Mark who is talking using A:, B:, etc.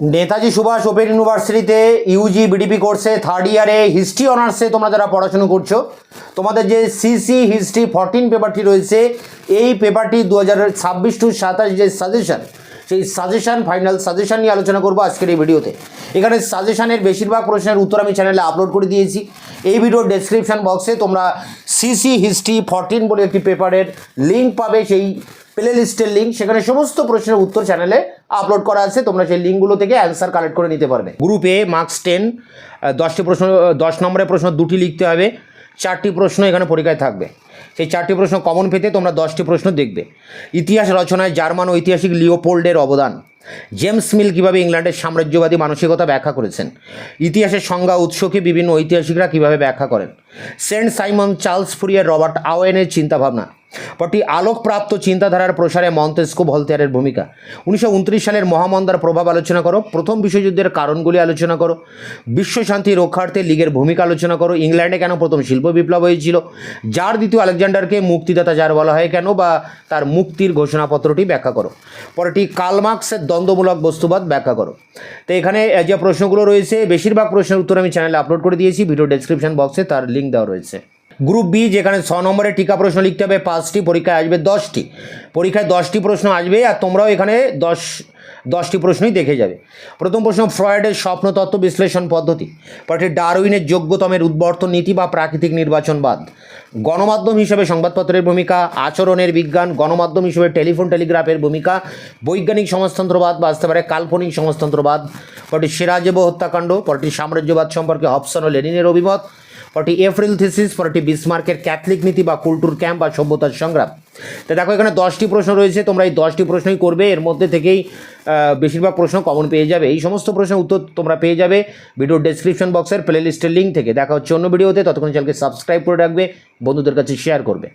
A: Netaji Subhash open ইউনিভার্সিটিতে Yuji BDP কোর্সে third ইয়ারে হিস্ট্রি অনার্সে তোমরা যারা পড়াশুনো করছো, তোমাদের যে সিসি হিস্ট্রি 14 পেপারটি রয়েছে, এই পেপারটি 2026 টু 27 যে সাজেশন, সেই সাজেশন ফাইনাল সাজেশন নিয়ে আলোচনা করবো আজকের এই ভিডিওতে। এখানে সাজেশনের বেশিরভাগ প্রশ্নের উত্তর আমি চ্যানেলে আপলোড করে দিয়েছি। এই ভিডিওর ডেসক্রিপশন বক্সে তোমরা সিসি হিস্ট্রি 14 বলে একটি পেপারের লিঙ্ক পাবে, সেই প্লে লিস্টের লিঙ্ক, সেখানে সমস্ত প্রশ্নের উত্তর চ্যানেলে আপলোড করা আছে। তোমরা সেই লিঙ্কগুলো থেকে অ্যান্সার কালেক্ট করে নিতে পারবে। গ্রুপে মার্কস 10, 10টি প্রশ্ন, 10 নম্বরের প্রশ্ন 2টি লিখতে হবে, 4টি প্রশ্ন এখানে পরীক্ষায় থাকবে। সেই 4টি প্রশ্ন কমন পেতে তোমরা 10টি প্রশ্ন দেখবে। ইতিহাস রচনায় জার্মান ঐতিহাসিক লিওপোল্ডের অবদান, জেমস মিল কীভাবে ইংল্যান্ডের সাম্রাজ্যবাদী মানসিকতা ব্যাখ্যা করেছেন, ইতিহাসের সংজ্ঞা উৎসকে বিভিন্ন ঐতিহাসিকরা কীভাবে ব্যাখ্যা করেন, Saint Simon, Charles Fourier, Robert আওয়েনের চিন্তাভাবনা, পরটি আলোকপ্রাপ্ত চিন্তাধারার প্রসারে মন্তেস্কো ভলতেয়ারের ভূমিকা, 1929 সালের মহামন্দার প্রভাব আলোচনা করো, প্রথম বিশ্বযুদ্ধের কারণগুলি আলোচনা করো, বিশ্বশান্তি রক্ষার্থে লীগের ভূমিকা আলোচনা করো, ইংল্যান্ডে কেন প্রথম শিল্প বিপ্লব হয়েছিল, জার দ্বিতীয় আলেকজান্ডারকে মুক্তিদাতা জার বলা হয় কেন বা তার মুক্তির ঘোষণাপত্রটি ব্যাখ্যা করো, পরটি কার্ল মার্কসের দ্বন্দ্বমূলক বস্তুবাদ ব্যাখ্যা করো। তো এখানে যে প্রশ্নগুলো রয়েছে, বেশিরভাগ প্রশ্নের উত্তর আমি চ্যানেলে আপলোড করে দিয়েছি, ভিডিও ডেসক্রিপশন বক্সে তার লিঙ্ক দেওয়া রয়েছে। গ্রুপ বি, যেখানে 6 নম্বরের টিকা প্রশ্ন লিখতে হবে 5টি, পরীক্ষায় আসবে 10টি, পরীক্ষায় 10টি প্রশ্ন আসবে, আর তোমরাও এখানে 10টি প্রশ্নই দেখে যাবে। প্রথম প্রশ্ন, ফ্রয়েডের স্বপ্নতত্ত্ব বিশ্লেষণ পদ্ধতি, পরটি ডারউইনের যোগ্যতমের উদ্বর্তন নীতি বা প্রাকৃতিক নির্বাচনবাদ, গণমাধ্যম হিসেবে সংবাদপত্রের ভূমিকা, আচরণের বিজ্ঞান, গণমাধ্যম হিসেবে টেলিফোন টেলিগ্রাফের ভূমিকা, বৈজ্ঞানিক সমাজতন্ত্রবাদ বা আসতে পারে কাল্পনিক সমাজতন্ত্রবাদ, পরটি সিরাজেভো হত্যাকাণ্ড, পরটি সাম্রাজ্যবাদ সম্পর্কে হবসন ও লেনিনের অভিমত, পরটি এপ্রিল থিসিস, পরটি বিসমার্কের ক্যাথলিক নীতি বা কুলটুর ক্যাম্প বা সভ্যতার সংগ্রাম। তো দেখো এখানে 10টি প্রশ্ন রয়েছে, তোমরা এই 10টি প্রশ্নই করবে, এর মধ্যে থেকেই বেশিরভাগ প্রশ্ন কমন পেয়ে যাবে। এই সমস্ত প্রশ্নের উত্তর তোমরা পেয়ে যাবে ভিডিওর ডেসক্রিপশন বক্সের প্লে লিস্টের লিঙ্ক থেকে। দেখা হচ্ছে অন্য ভিডিওতে, ততক্ষণ চ্যানেলকে সাবস্ক্রাইব করে রাখবে, বন্ধুদের কাছে শেয়ার করবে।